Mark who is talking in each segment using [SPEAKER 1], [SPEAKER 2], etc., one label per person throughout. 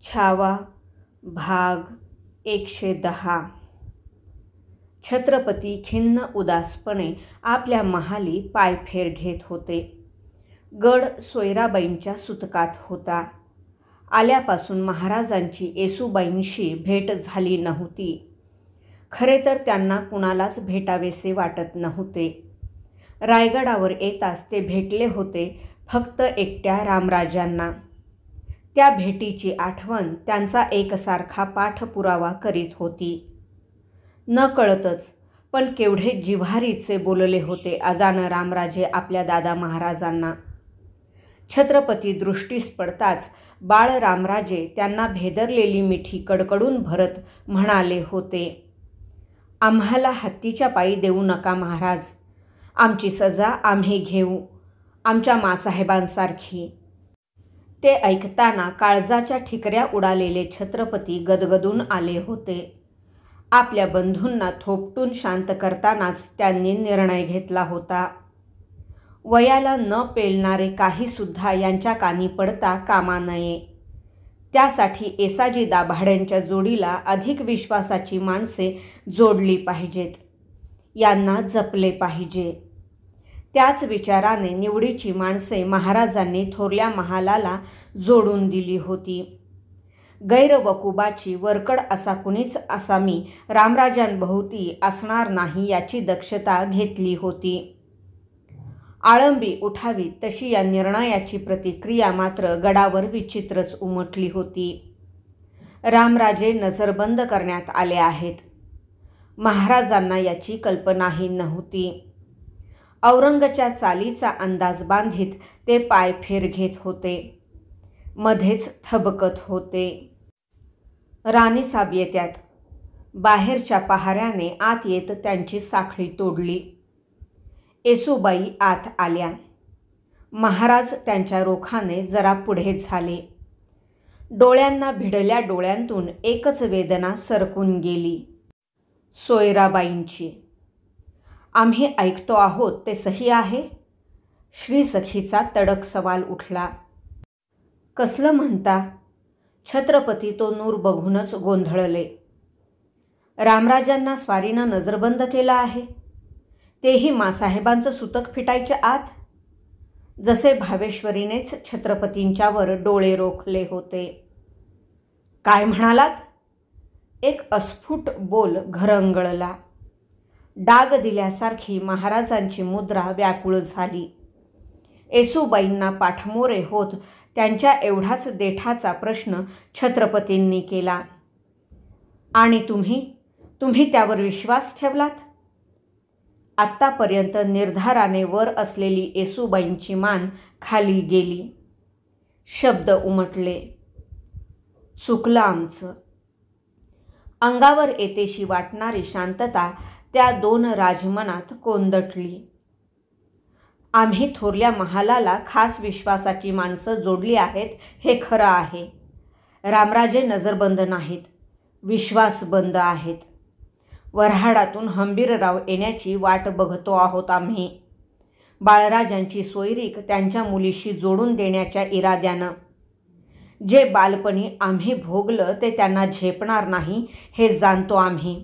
[SPEAKER 1] छावा भाग 110. छत्रपती खिन्न उदासपणे आपल्या महाली पायफेर घेत होते. गड सोयराबाईंच्या सुतकात होता. आल्यापासून महाराजांची येसूबाईंशी भेट झाली नव्हती. खरे तर त्यांना कुणालाच भेटावेसे वाटत नव्हते. रायगडावर येताच ते भेटले होते फक्त एकट्या रामराजांना. त्या भेटीची आठवण त्यांचा एकसारखा पाठपुरावा करीत होती. न कळतच पण केवढे जिव्हारीचे बोलले होते अजान रामराजे आपल्या दादा महाराजांना. छत्रपती दृष्टीस पडताच बाळ रामराजे त्यांना भेदरलेली मिठी कडकडून भरत म्हणाले होते, आम्हाला हत्तीच्या पायी देऊ नका महाराज. आमची सजा आम्ही घेऊ, आमच्या मासाहेबांसारखी. ते ऐकताना काळजाच्या ठिकऱ्या उडालेले छत्रपती गदगदून आले होते. आपल्या बंधूंना थोपटून शांत करतानाच त्यांनी निर्णय घेतला होता. वयाला न पेलणारे काहीसुद्धा यांच्या कानी पडता कामा नये. त्यासाठी येसाजी दाभाड्यांच्या जोडीला अधिक विश्वासाची माणसे जोडली पाहिजेत. यांना जपले पाहिजे. त्याच विचाराने निवडीची माणसे महाराजांनी थोरल्या महालाला जोडून दिली होती. गैरवकुबाची वरकड असा कुणीच आसामी रामराजांभोवती असणार नाही याची दक्षता घेतली होती. आळंबी उठावी तशी या निर्णयाची प्रतिक्रिया मात्र गडावर विचित्रच उमटली होती. रामराजे नजरबंद करण्यात आले आहेत. महाराजांना याची कल्पनाही नव्हती. औरंगच्या चालीचा अंदाज बांधीत ते पायफेर घेत होते. मध्येच थबकत होते. राणीसाब येत्यात. बाहेरच्या पहाऱ्याने आत येत त्यांची साखळी तोडली. येसूबाई आत आल्या. महाराज त्यांच्या रोखाने जरा पुढे झाले. डोळ्यांना भिडल्या डोळ्यांतून एकच वेदना सरकून गेली, सोयराबाईंची. आम्ही ऐकतो आहोत ते सही आहे? श्रीसखीचा तडक सवाल उठला. कसलं म्हणता? छत्रपती तो नूर बघूनच गोंधळले. रामराजांना स्वारीनं नजरबंद केलं आहे, तेही मासाहेबांचं सुतक फिटायच्या आत. जसे भावेश्वरीनेच छत्रपतींच्यावर डोळे रोखले होते. काय म्हणालात? एक अस्फुट बोल घरंगळला. डाग दिल्यासारखी महाराजांची मुद्रा व्याकुळ झाली. येसूबाईंना पाठमोरे होत त्यांच्या एवढाच देठाचा प्रश्न छत्रपतींनी केला. आणि तुम्ही त्यावर विश्वास ठेवलात? आत्तापर्यंत निर्धाराने वर असलेली येसूबाईंची मान खाली गेली. शब्द उमटले, चुकलं आमचं. अंगावर येतेशी वाटणारी शांतता त्या दोन राजमनात कोंदटली. आम्ही थोरल्या महालाला खास विश्वासाची माणसं जोडली आहेत हे खरं आहे. रामराजे नजरबंद नाहीत, विश्वासबंद आहेत. वऱ्हाडातून हंबीरराव येण्याची वाट बघतो आहोत आम्ही. बाळराजांची सोयरीक त्यांच्या मुलीशी जोडून देण्याच्या इराद्यानं. जे बालपणी आम्ही भोगलं ते त्यांना झेपणार नाही हे जाणतो आम्ही.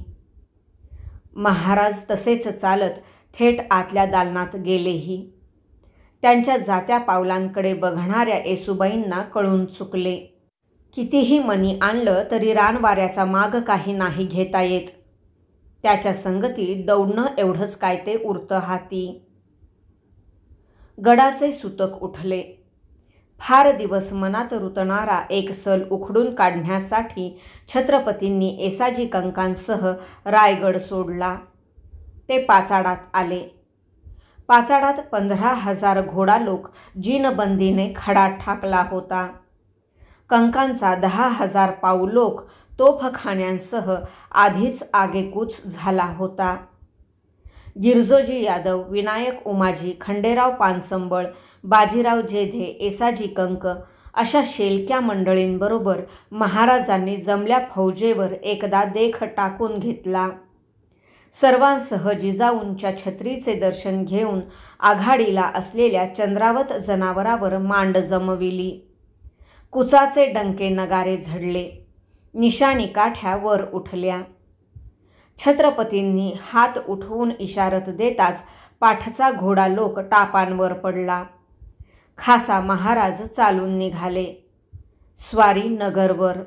[SPEAKER 1] महाराज तसेच चालत थेट आतल्या दालनात गेलेही. त्यांच्या जात्या पावलांकडे बघणाऱ्या येसूबाईंना कळून चुकले. कितीही मनी आणलं तरी रानवाऱ्याचा माग काही नाही घेता येत. त्याच्या संगतीत दौडणं एवढंच काय ते उरतं हाती. गडाचे सुतक उठले. फार दिवस मनात रुतणारा एक सल उखडून काढण्यासाठी छत्रपतींनी येसाजी कंकांसह रायगड सोडला. ते पाचाडात आले. पाचाडात 15,000 घोडालोक जीनबंदीने खडा ठाकला होता. कंकांचा 10,000 पाऊलोक तोफखान्यांसह आधीच आगेकूच झाला होता. गिरजोजी यादव, विनायक उमाजी, खंडेराव पानसंबळ, बाजीराव जेधे, येसाजी कंक अशा शेलक्या मंडळींबरोबर महाराजांनी जमल्या फौजेवर एकदा देख टाकून घेतला. सर्वांसह जिजाऊंच्या छत्रीचे दर्शन घेऊन आघाडीला असलेल्या चंद्रावत जनावरावर मांड जमविली. कुचाचे डंके नगारे झडले. निशाणी काठ्या वर उठल्या. छत्रपतींनी हात उठवून इशारत देताच पाठचा घोडा लोक टापांवर पडला. खासा महाराज चालून निघाले. स्वारी नगरवर.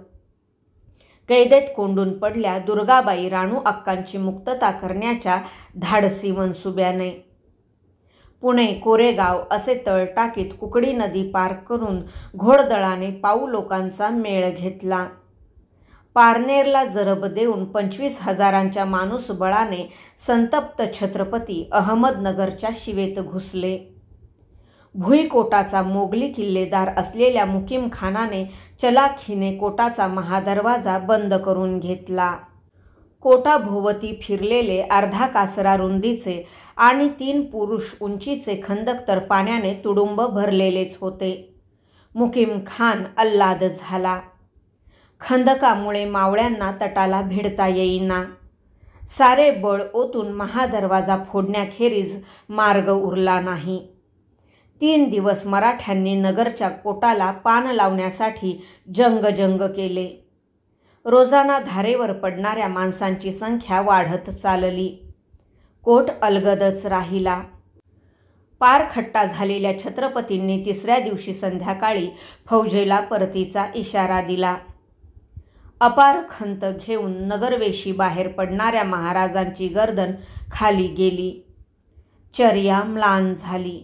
[SPEAKER 1] कैदेत कोंडून पडल्या दुर्गाबाई राणू अक्कांची मुक्तता करण्याच्या धाडसी मनसुब्याने. पुणे कोरेगाव असे तळ टाकीत कुकडी नदी पार करून घोडदळाने पाऊ लोकांचा मेळ घेतला. पारनेरला जरब देऊन 25,000च्या माणूसबळाने संतप्त छत्रपती अहमदनगरच्या शिवेत घुसले. भुईकोटाचा मोगली किल्लेदार असलेल्या मुकीम खानाने चलाखीने कोटाचा महादरवाजा बंद करून घेतला. कोटाभोवती फिरलेले अर्धा कासरा रुंदीचे आणि 3 पुरुष उंचीचे खंदक तर पाण्याने तुडुंब भरलेलेच होते. मुकीम खान अल्लाद झाला. खंदकामुळे मावळ्यांना तटाला भिडता येईना. सारे बळ ओतून महादरवाजा फोडण्याखेरीज मार्ग उरला नाही. 3 दिवस मराठ्यांनी नगरच्या कोटाला पान लावण्यासाठी जंग केले. रोजाना धारेवर पडणाऱ्या माणसांची संख्या वाढत चालली. कोट अलगदच राहिला. पारखट्टा झालेल्या छत्रपतींनी 3ऱ्या दिवशी संध्याकाळी फौजेला परतीचा इशारा दिला. अपार खंत घेऊन नगरवेशी बाहेर पडणाऱ्या महाराजांची गर्दन खाली गेली. चर्या म्लान झाली.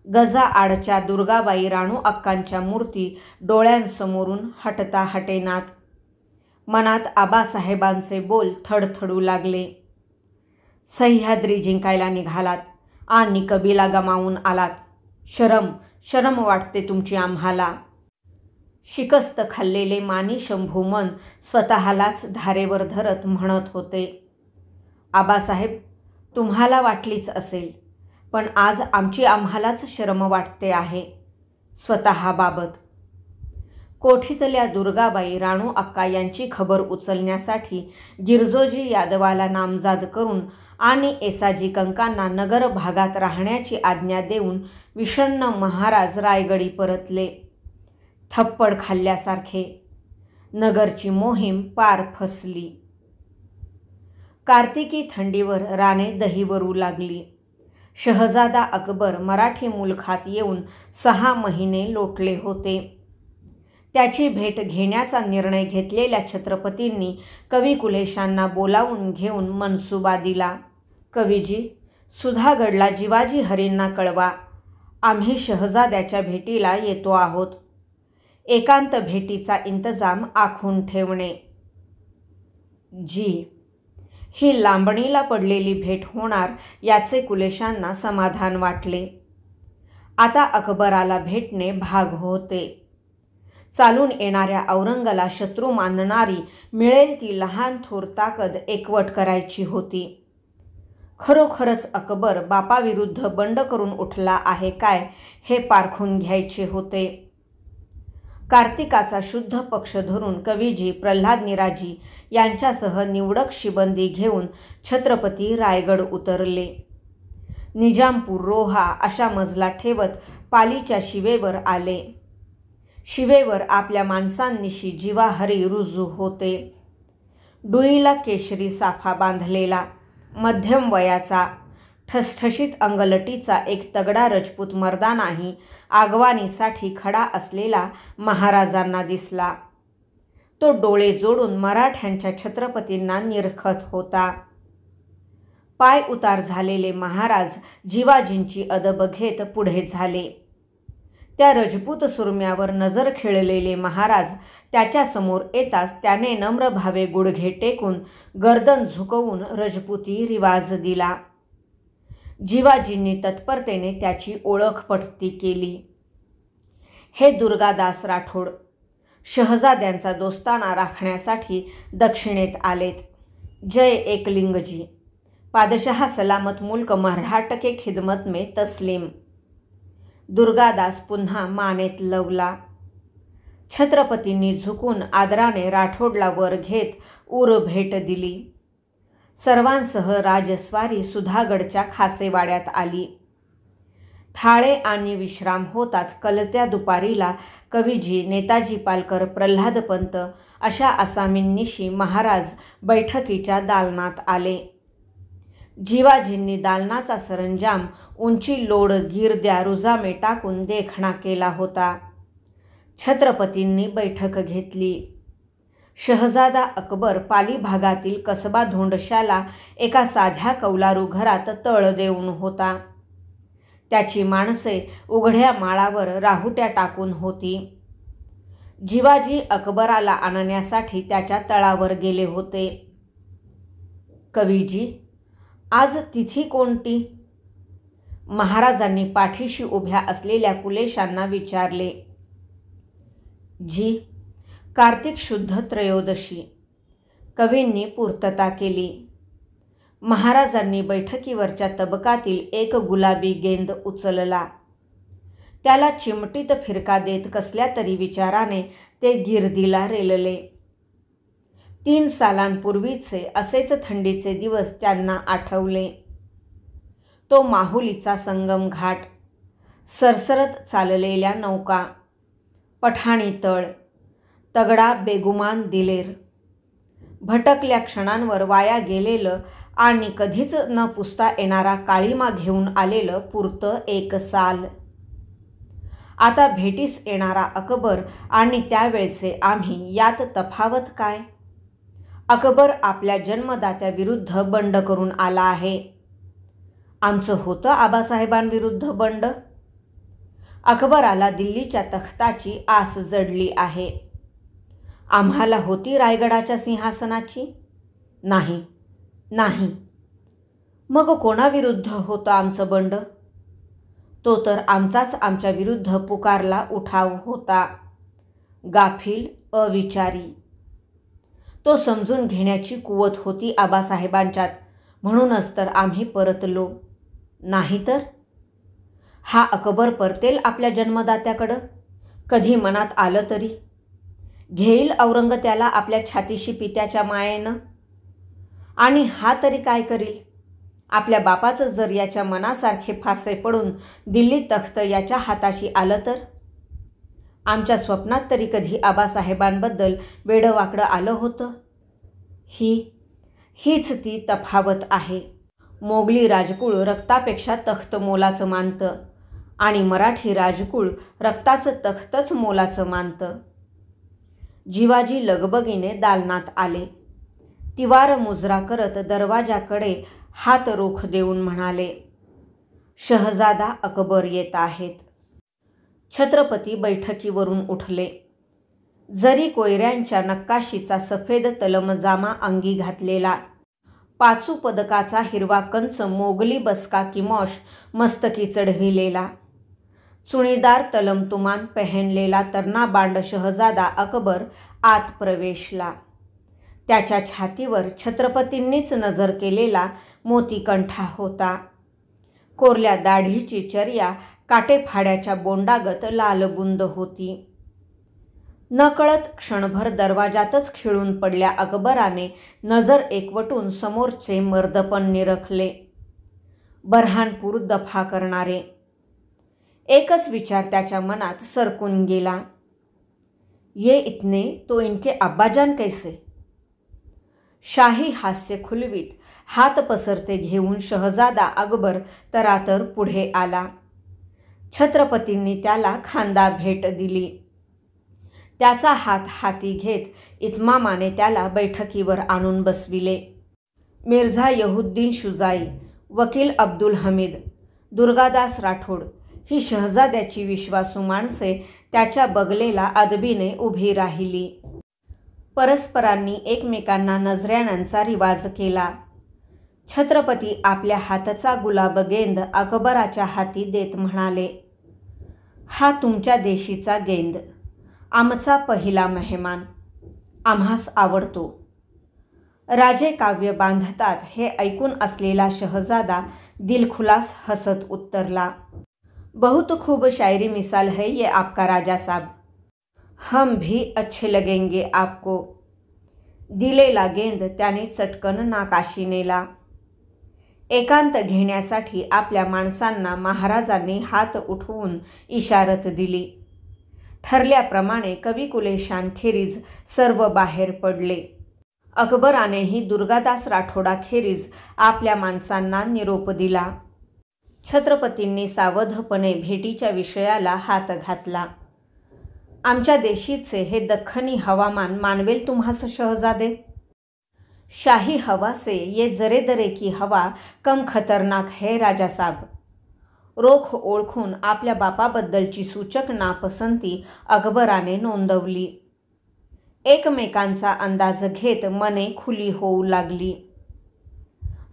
[SPEAKER 1] गजाआडच्या दुर्गाबाई राणू अक्कांच्या मूर्ती डोळ्यांसमोरून हटता हटेनात. मनात आबासाहेबांचे बोल थडथडू लागले. सह्याद्री जिंकायला निघालात आणि कबिला गमावून आलात. शरम वाटते तुमची आम्हाला. शिकस्त खाल्लेले मानी शंभूमन स्वतःलाच धारेवर धरत म्हणत होते. आबासाहेब, तुम्हाला वाटलीच असेल, पण आज आमची आम्हालाच शरम वाटते आहे स्वतःबाबत. कोठीतल्या दुर्गाबाई राणू अक्का यांची खबर उचलण्यासाठी गिरजोजी यादवाला नामजाद करून आणि एसाजी कंकांना नगर भागात राहण्याची आज्ञा देऊन विषण्ण महाराज रायगडी परतले. थप्पड खाल्ल्यासारखे. नगरची मोहीम पार फसली. कार्तिकी थंडीवर राणे दहीवरू लागली. शहजादा अकबर मराठी मुलखात येऊन 6 महिने लोटले होते. त्याची भेट घेण्याचा निर्णय घेतलेल्या छत्रपतींनी कवी कुलेशांना बोलावून घेऊन मनसुबा दिला. कवीजी, सुधागडला जिवाजी हरींना कळवा, आम्ही शहजाद्याच्या भेटीला येतो आहोत. एकांत भेटीचा इंतजाम आखून ठेवणे. जी. ही लांबणीला पडलेली भेट होणार याचे कुलेशांना समाधान वाटले. आता अकबराला भेटणे भाग होते. चालून येणाऱ्या औरंगाला शत्रू मानणारी मिळेल ती लहान थोर ताकद एकवट करायची होती. खरोखरच अकबर बापाविरुद्ध बंड करून उठला आहे काय हे पारखून घ्यायचे होते. कार्तिकाचा शुद्ध पक्ष धरून कवीजी प्रल्हाद निराजी यांच्यासह निवडक शिबंदी घेऊन छत्रपती रायगड उतरले. निजामपूर रोहा अशा मजला ठेवत पालीच्या शिवेवर आले. शिवेवर आपल्या माणसांनिशी जिवाहरी रुजू होते. डुईला केशरी साफा बांधलेला, मध्यम वयाचा, ठसठशीत अंगलटीचा एक तगडा रजपूत मर्दानाही आगवानीसाठी खडा असलेला महाराजांना दिसला. तो डोळे जोडून मराठ्यांच्या छत्रपतींना निरखत होता. पाय उतार झालेले महाराज जिवाजींची अदब घेत पुढे झाले. त्या रजपूत सुरम्यावर नजर खेळलेले महाराज त्याच्यासमोर येताच त्याने नम्र भावे गुडघे टेकून गर्दन झुकवून रजपुती रिवाज दिला. जिवाजींनी तत्परतेने त्याची ओळख पटती केली. हे दुर्गादास राठोड, शहजाद्यांचा दोस्ताना राखण्यासाठी दक्षिणेत आलेत. जय एकलिंगजी. पादशहा सलामत मुल्क मराठ के खिदमत में तस्लीम. दुर्गादास पुन्हा मानेत लवला. छत्रपतींनी झुकून आदराने राठोडला वर घेत उर भेट दिली. सर्वांसह राजस्वारी सुधागडच्या खासेवाड्यात आली. थाळे आणि विश्राम होताच कलत्या दुपारीला कवीजी, नेताजी पालकर, प्रल्हादपंत अशा आसामींनिशी महाराज बैठकीच्या दालनात आले. जिवाजींनी दालनाचा सरंजाम, उंची लोड, गिरद्या, रुजामे टाकून देखणा केला होता. छत्रपतींनी बैठक घेतली. शहजादा अकबर पाली भागातील कसबा धोंडशाला एका साध्या कौलारू घरात तळ देऊन होता. त्याची माणसे उघड्या माळावर राहुट्या टाकून होती. जिवाजी अकबराला आणण्यासाठी त्याच्या तळावर गेले होते. कवीजी, आज तिथी कोणती? महाराजांनी पाठीशी उभ्या असलेल्या कुलेशांना विचारले. जी, कार्तिक शुद्ध त्रयोदशी. कवींनी पूर्तता केली. महाराजांनी बैठकीवरच्या तबकातील एक गुलाबी गेंद उचलला. त्याला चिमटीत फिरका देत कसल्या तरी विचाराने ते गिरदीला रेलले. 3 सालांपूर्वीचे असेच थंडीचे दिवस त्यांना आठवले. तो माहुलीचा संगम घाट, सरसरत चाललेल्या नौका, पठाणी तळ, तगडा बेगुमान दिलेर, भटकल्या क्षणांवर वाया गेलेलं आणि कधीच न पुसता येणारा काळीमा घेऊन आलेलं पुरतं एक साल. आता भेटीस येणारा अकबर आणि त्यावेळचे आम्ही, यात तफावत काय? अकबर आपल्या जन्मदात्याविरुद्ध बंड करून आला आहे. आमचं होतं आबासाहेबांविरुद्ध बंड. अकबराला दिल्लीच्या तख्ताची आस जडली आहे. आम्हाला होती रायगडाच्या सिंहासनाची? नाही, नाही. मग कोणाविरुद्ध होतं आमचं बंड? तो तर आमचाच आमच्या विरुद्ध पुकारला उठाव होता. गाफील, अविचारी. तो समजून घेण्याची कुवत होती आबासाहेबांच्यात, म्हणूनच तर आम्ही परतलो. नाहीतर हा अकबर परतेल आपल्या जन्मदात्याकडं? कधी मनात आलं तरी? घेईल औरंग त्याला आपल्या छातीशी पित्याच्या मायेनं? आणि हा तरी काय करील? आपल्या बापाचं जर याच्या मनासारखे फासे पडून दिल्ली तख्त याच्या हाताशी आलं तर? आमच्या स्वप्नात तरी कधी आबासाहेबांबद्दल वेडवाकडं आलं होतं? हीच ती तफावत आहे. मोगली राजकुळ रक्तापेक्षा तख्त मोलाचं मानतं आणि मराठी राजकुळ रक्ताचं तख्तच मोलाचं मानतं. जिवाजी लगबगीने दालनात आले. तिवार मुजरा करत दरवाजाकडे हात रोख देऊन म्हणाले, शहजादा अकबर येत आहेत. छत्रपती बैठकीवरून उठले. जरी कोयऱ्यांच्या नक्काशीचा सफेद तलमजामा अंगी घातलेला, पाचू पदकाचा हिरवा कंच मोगली बसका किमॉश मस्तकी चढविलेला, चुणीदार तलमतुमान पेहनलेला तरणाबांड शहजादा अकबर आत प्रवेशला. त्याच्या छातीवर छत्रपतींनीच नजर केलेला मोतीकंठा होता. कोरल्या दाढीची चर्या काटेफाड्याच्या बोंडागत लालबुंद होती. नकळत क्षणभर दरवाजातच खिळून पडल्या अकबराने नजर एकवटून समोरचे मर्दपण निरखले. बऱ्हाणपूर दफा करणारे. एकच विचार त्याच्या मनात सरकून गेला, ये इतने तो इनके अब्बाजान कैसे? शाही हास्य खुलवीत हात पसरते घेऊन शहजादा अकबर तरातर पुढे आला. छत्रपतींनी त्याला खांदा भेट दिली. त्याचा हात हाती घेत इत्मामाने त्याला बैठकीवर आणून बसविले. मिर्झा यहुद्दीन शुजाई, वकील अब्दुल हमीद, दुर्गादास राठोड ही शहजाद्याची विश्वासू माणसे त्याच्या बगलेला अदबीने उभी राहिली. परस्परांनी एकमेकांना नजऱ्याण्यांचा रिवाज केला. छत्रपती आपल्या हातचा गुलाब गेंद अकबराच्या हाती देत म्हणाले, हा तुमच्या देशीचा गेंद, आमचा पहिला मेहमान, आम्हास आवडतो. राजे काव्य बांधतात हे ऐकून असलेला शहजादा दिलखुलास हसत उत्तरला, बहुत खूब शायरी मिसाल है ये आपका राजा साहब, हम भी अच्छे लगेंगे आपको. दिलेला गेंद त्याने चटकन नाकाशी नेला. एकांत घेण्यासाठी आपल्या माणसांना महाराजांनी हात उठवून इशारत दिली. ठरल्याप्रमाणे कविकुलेशांखेरीज सर्व बाहेर पडले. अकबरानेही दुर्गादास राठोडाखेरीज आपल्या माणसांना निरोप दिला. छत्रपतींनी सावधपणे भेटीच्या विषयाला हात घातला. आमच्या देशीचे हे दख्खनी हवामान मानवेल तुम्हास शहजादे? शाही हवा से ये जरे दरे की हवा कम खतरनाक है राजासाब. रोख ओळखून आपल्या बापाबद्दलची सूचक नापसंती अकबराने नोंदवली. एकमेकांचा अंदाज घेत मने खुली होऊ लागली.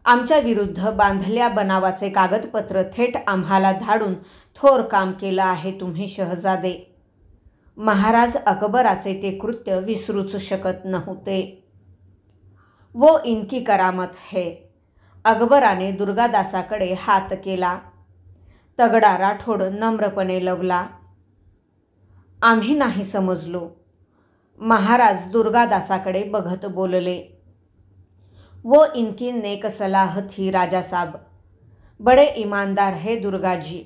[SPEAKER 1] आमच्या विरुद्ध बांधल्या बनावाचे कागदपत्र थेट आम्हाला धाडून थोर काम केलं आहे तुम्ही शहजादे. महाराज अकबराचे ते कृत्य विसरूच शकत नव्हते. वो इनकी करामत है. अकबराने दुर्गादासाकडे हात केला. तगडा राठोड नम्रपणे लवला. आम्ही नाही समजलो. महाराज दुर्गादासाकडे बघत बोलले. वो इनकी नेक सलाह थी राजा साहब. बड़े ईमानदार है दुर्गाजी.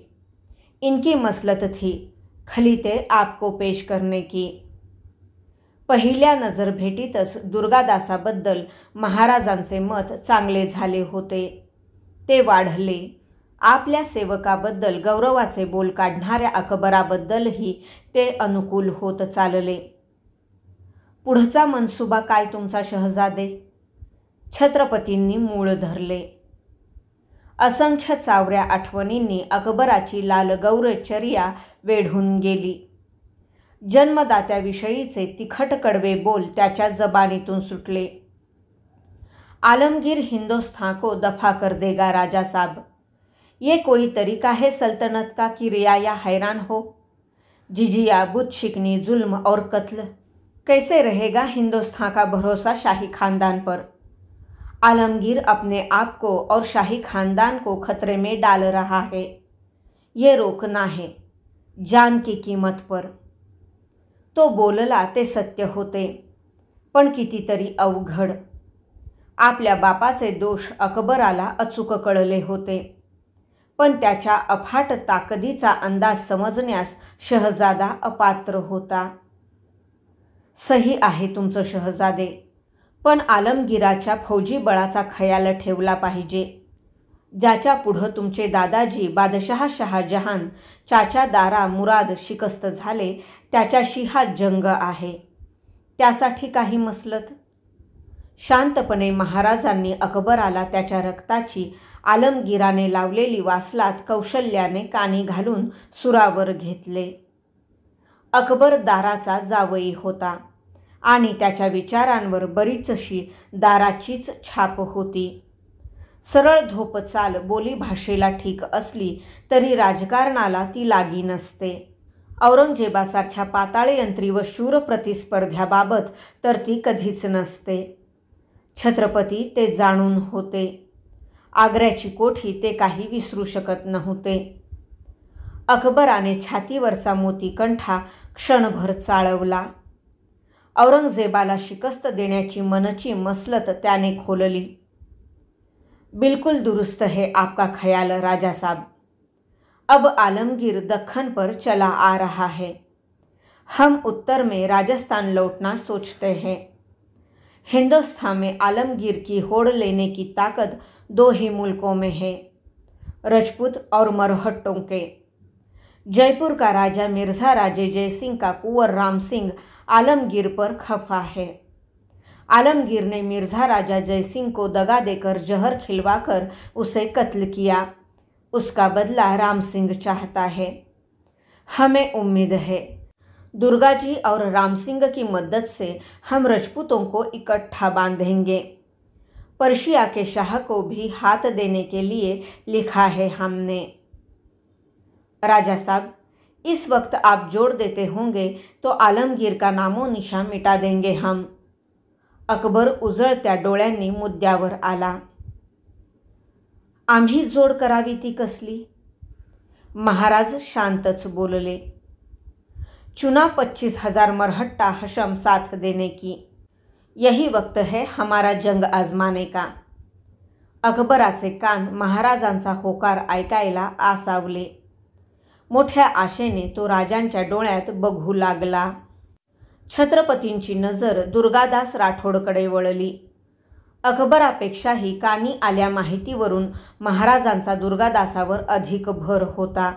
[SPEAKER 1] इनकी मसलत थी खलीते आपको पेश करने की. पहिल्या नजर भेटीतच दुर्गादासाबद्दल महाराजांचे मत चांगले झाले होते. ते वाढले. आपल्या सेवकाबद्दल गौरवाचे बोल काढणाऱ्या अकबराबद्दलही ते अनुकूल होत चालले. पुढचा मनसुबा काय तुमचा शहजादे? छत्रपतींनी मूळ धरले. असंख्य चावऱ्या आठवणींनी अकबराची लालगौरचर्या वेढून गेली. जन्मदात्याविषयीचे तिखट कडवे बोल त्याच्या जबानीतून सुटले. आलमगीर हिंदुस्तान को दफा कर देगा राजा साहब. ये कोई तरीका है सल्तनत का कि रियाया हैरान हो? जिजिया, बुत शिकनी, जुल्म और कत्ल. कैसे रहेगा हिंदुस्तान का भरोसा शाही खानदान पर? आलमगीर अपने आप को और शाही खानदान को खतरे में डाल रहा है. ये रोकना है, जान की कीमत पर. तो बोलला ते सत्य होते, पण कितीतरी अवघड. आपल्या बापाचे दोष अकबराला अचूक कळले होते, पण त्याच्या अफाट ताकदीचा अंदाज समजण्यास शहजादा अपात्र होता. सही आहे तुमचं शहजादे, पण आलमगीराच्या फौजी बळाचा खयाल ठेवला पाहिजे. ज्याच्या पुढं तुमचे दादाजी बादशहा शहाजहान, चाचा दारा मुराद शिकस्त झाले, त्याच्याशी हा जंग आहे. त्यासाठी काही मसलत? शांतपणे महाराजांनी अकबराला त्याच्या रक्ताची आलमगीराने लावलेली वासलात कौशल्याने कानी घालून सुरावर घेतले. अकबर दाराचा जावई होता आणि त्याच्या विचारांवर बरीचशी दाराचीच छाप होती. सरळ धोप चाल बोली भाषेला ठीक असली तरी राजकारणाला ती लागी नसते. औरंगजेबासारख्या पाताळयंत्री व शूर प्रतिस्पर्ध्याबाबत तर ती कधीच नसते. छत्रपती ते जाणून होते. आग्र्याची कोठी ते काही विसरू शकत नव्हते. अकबराने छातीवरचा मोतीकंठा क्षणभर चाळवला. औरंगजेबाला शिकस्त देण्याची मनची मसलत त्याने खोलली. बिल्कुल दुरुस्त है आपका ख्याल राजा साहब. अब आलमगीर दक्खन पर चला आ रहा है. हम उत्तर में राजस्थान लौटना सोचते हैं. हिंदुस्तान में आलमगीर की होड़ लेने की ताकत दो ही मुल्कों में है, राजपूत और मरहट्टों के. जयपुर का राजा मिर्ज़ा राजे जयसिंह का कुंवर राम सिंह आलमगीर पर खफा है. आलमगीर ने मिर्ज़ा राजा जयसिंह को दगा देकर जहर खिलवाकर उसे कत्ल किया. उसका बदला राम सिंह चाहता है. हमें उम्मीद है दुर्गाजी और राम सिंह की मदद से हम राजपूतों को इकट्ठा बांधेंगे. पर्शिया के शाह को भी हाथ देने के लिए लिखा है हमने. राजा साहब, इस वक्त आप जोड़ देते होंगे तो आलमगीर का नामो निशान मिटा देंगे हम. अकबर उजळत्या डोळ्यांनी मुद्द्यावर आला. आम्ही जोड करावी ती कसली? महाराज शांतच बोलले. चुना 25,000 मरहट्टा हशम साथ देने की. यही वक्त है हमारा जंग आजमाने का. अकबराचे कान महाराजांचा होकार ऐकायला आसावले. मोठ्या आशेने तो राजांच्या डोळ्यात बघू लागला. छत्रपतींची नजर दुर्गादास राठोडकडे वळली. अकबरापेक्षाही कानी आल्या माहितीवरून महाराजांचा दुर्गादासावर अधिक भर होता.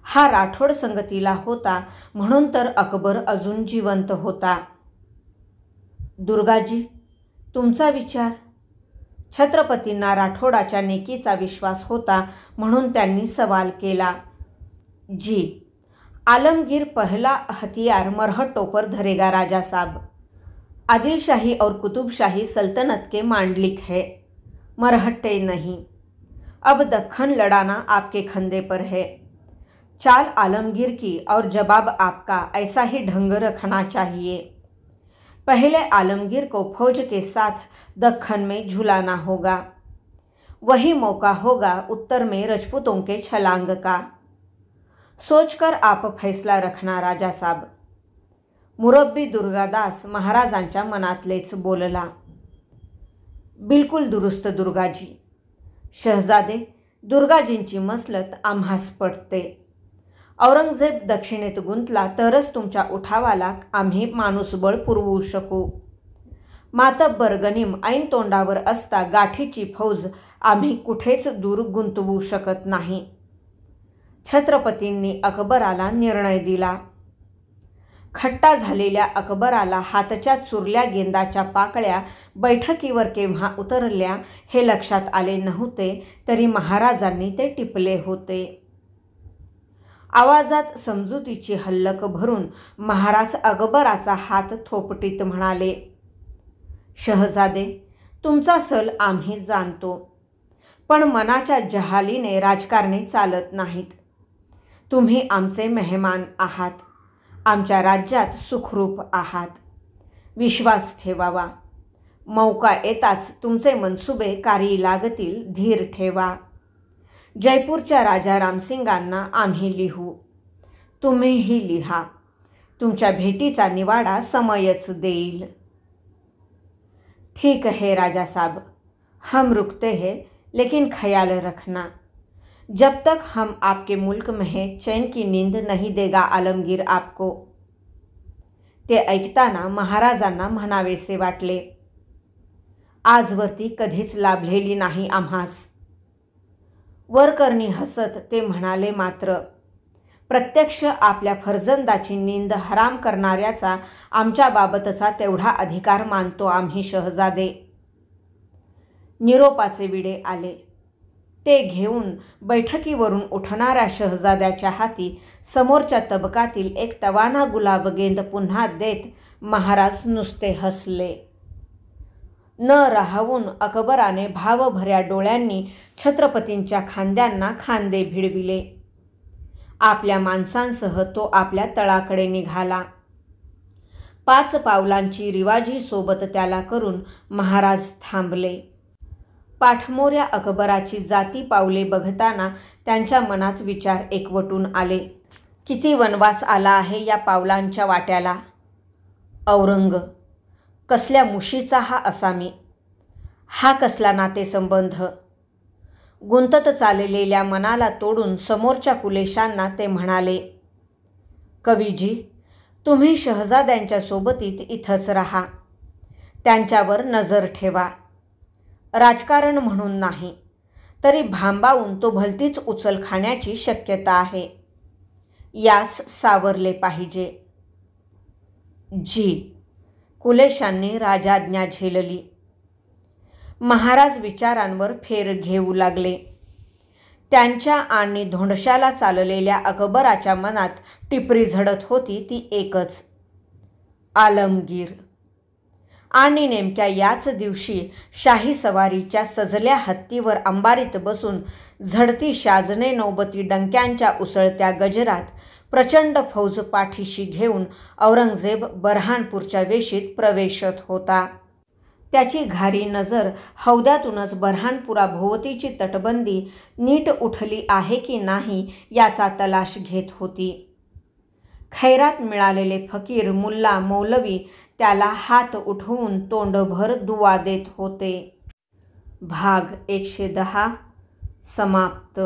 [SPEAKER 1] हा राठोड संगतीला होता म्हणून तर अकबर अजून जिवंत होता. दुर्गाजी, तुमचा विचार? छत्रपतींना राठोडाच्या नेकीचा विश्वास होता म्हणून त्यांनी सवाल केला. जी, आलमगीर पहला हथियार मरहट टोपर धरेगा राजा साहब. आदिलशाही और कुतुबशाही सल्तनत के मांडलिक है, मरहट्टे नहीं. अब दक्खन लड़ाना आपके खंदे पर है. चाल आलमगीर की और जवाब आपका ऐसा ही ढंग रखना चाहिए. पहले आलमगीर को फौज के साथ दक्खन में झुलाना होगा. वही मौका होगा उत्तर में राजपूतों के छलांग का. सोचकर आप फैसला रखना राजा साहब. मुरब्बी दुर्गादास महाराजांच्या मनातलेच बोलला. बिलकुल दुरुस्त दुर्गाजी. शहजादे, दुर्गाजींची मसलत आम्हास पटते. औरंगजेब दक्षिणेत गुंतला तरच तुमच्या उठावाला आम्ही माणूसबळ पुरवू शकू. मातब्बर गनिम ऐन तोंडावर असता गाठीची फौज आम्ही कुठेच दूर गुंतवू शकत नाही. छत्रपतींनी अकबराला निर्णय दिला. खट्टा झालेल्या अकबराला हातच्या चुरल्या गेंदाच्या पाकळ्या बैठकीवर केव्हा उतरल्या हे लक्षात आले नव्हते, तरी महाराजांनी ते टिपले होते. आवाजात समजुतीची हल्लक भरून महाराज अकबराचा हात थोपटीत म्हणाले, शहजादे, तुमचा सल आम्ही जाणतो, पण मनाच्या जहालीने राजकारणे चालत नाहीत. तुम्ही आमचे मेहमान आहात, आमच्या राज्यात सुखरूप आहात. विश्वास ठेवावा. मौका येताच तुमचे मनसुबे कारी लागतील. धीर ठेवा. जयपूरच्या राजा रामसिंगांना आम्ही लिहू, तुम्हीही लिहा. तुमच्या भेटीचा निवाडा समयच देईल. ठीक है राजा साहब, हम रुकते हैं, लेकिन ख्याल रखना, जब तक हम आपके मुल्क में हैं चैन की नींद नहीं देगा आलमगीर आपको. ते ऐकताना महाराजांना म्हणावेसे वाटले. आजवरती कधीच लाभलेली नाही आम्हास. वरकरणी हसत ते म्हणाले, मात्र प्रत्यक्ष आपल्या फर्जंदाची नींद हराम करणाऱ्याचा आमच्या बाबतचा तेवढा अधिकार मानतो आम्ही शहजादे. निरोपाचे विडे आले. ते घेऊन बैठकीवरून उठणाऱ्या शहजाद्याच्या हाती समोरच्या तबकातील एक तवाना गुलाब गेंद पुन्हा देत महाराज नुसते हसले. न राहवून अकबराने भावभऱ्या डोळ्यांनी छत्रपतींच्या खांद्यांना खांदे भिडविले. आपल्या माणसांसह तो आपल्या तळाकडे निघाला. 5 पावलांची रिवाजी सोबत त्याला करून महाराज थांबले. पाठमोऱ्या अकबराची जाती पावले बघताना त्यांच्या मनात विचार एकवटून आले. किती वनवास आला आहे या पावलांच्या वाट्याला. औरंग, कसल्या मुशीचा हा असामी, हा कसला नातेसंबंध. गुंतत चाललेल्या मनाला तोडून समोरच्या कुलेशांना ते म्हणाले, कवीजी, तुम्ही शहजाद्यांच्या सोबतीत इथंच राहा. त्यांच्यावर नजर ठेवा. राजकारण म्हणून नाही, तरी भांबावून तो भलतीच उचल खाण्याची शक्यता आहे. यास सावरले पाहिजे. जी. कुलेशांनी राजाज्ञा झेलली. महाराज विचारांवर फेर घेऊ लागले. त्यांच्या आणि धोंडशाला चाललेल्या अकबराच्या मनात टिपरी झडत होती ती एकच, आलमगीर. आणि नेमक्या याच दिवशी शाही सवारीच्या सजल्या हत्तीवर अंबारीत बसून झडती शाजने नौबती डंक्यांच्या उसळत्या गजरात प्रचंड फौज पाठीशी घेऊन औरंगजेब बऱ्हाणपूरच्या वेशीत प्रवेशत होता. त्याची घारी नजर हौद्यातूनच बऱ्हाणपुराभोवतीची तटबंदी नीट उठली आहे की नाही याचा तलाश घेत होती. खैरात मिळालेले फकीर, मुल्ला, मौलवी त्याला हात उठवून तोंडभर दुवा देत होते. भाग 110 समाप्त.